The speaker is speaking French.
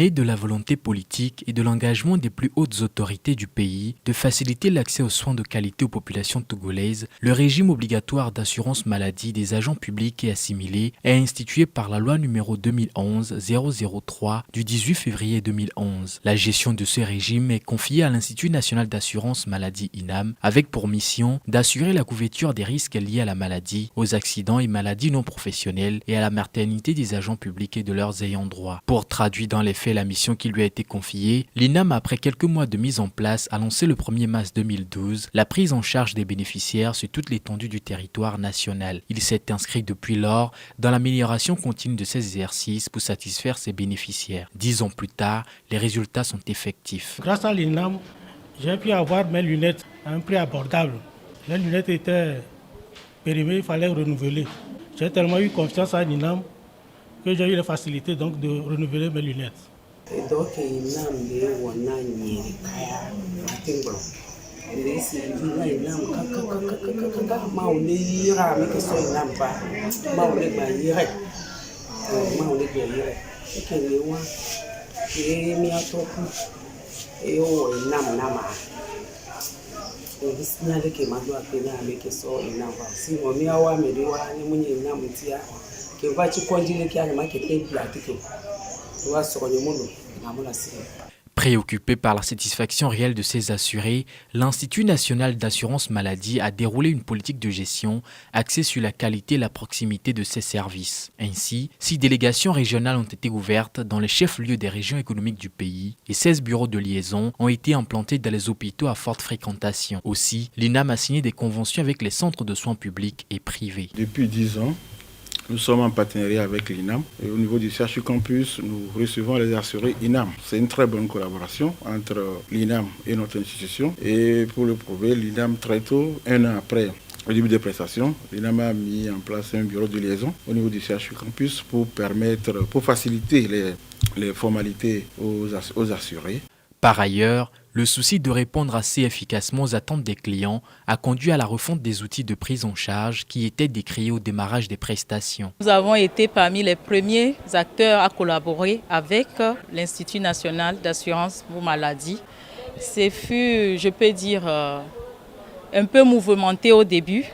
Né de la volonté politique et de l'engagement des plus hautes autorités du pays de faciliter l'accès aux soins de qualité aux populations togolaises, le régime obligatoire d'assurance maladie des agents publics et assimilés est institué par la loi numéro 2011-003 du 18 février 2011. La gestion de ce régime est confiée à l'Institut national d'assurance maladie INAM avec pour mission d'assurer la couverture des risques liés à la maladie, aux accidents et maladies non professionnelles et à la maternité des agents publics et de leurs ayants droit. Pour traduire dans les faits la mission qui lui a été confiée, l'INAM, après quelques mois de mise en place, a lancé le 1er mars 2012 la prise en charge des bénéficiaires sur toute l'étendue du territoire national. Il s'est inscrit depuis lors dans l'amélioration continue de ces exercices pour satisfaire ses bénéficiaires. 10 ans plus tard, les résultats sont effectifs. Grâce à l'INAM, j'ai pu avoir mes lunettes à un prix abordable. Les lunettes étaient périmées, il fallait renouveler. J'ai tellement eu confiance à l'INAM que j'ai eu la facilité donc de renouveler mes lunettes. Préoccupé par la satisfaction réelle de ses assurés, l'Institut national d'assurance maladie a déroulé une politique de gestion axée sur la qualité et la proximité de ses services. Ainsi, 6 délégations régionales ont été ouvertes dans les chefs-lieux des régions économiques du pays et 16 bureaux de liaison ont été implantés dans les hôpitaux à forte fréquentation. Aussi, l'INAM a signé des conventions avec les centres de soins publics et privés. Depuis 10 ans, nous sommes en partenariat avec l'INAM et au niveau du CHU Campus, nous recevons les assurés INAM. C'est une très bonne collaboration entre l'INAM et notre institution. Et pour le prouver, l'INAM très tôt, 1 an après le début des prestations, l'INAM a mis en place un bureau de liaison au niveau du CHU Campus pour faciliter les formalités aux assurés. Par ailleurs, le souci de répondre assez efficacement aux attentes des clients a conduit à la refonte des outils de prise en charge qui étaient décriés au démarrage des prestations. Nous avons été parmi les premiers acteurs à collaborer avec l'Institut national d'assurance maladie. Ce fut, je peux dire, un peu mouvementé au début.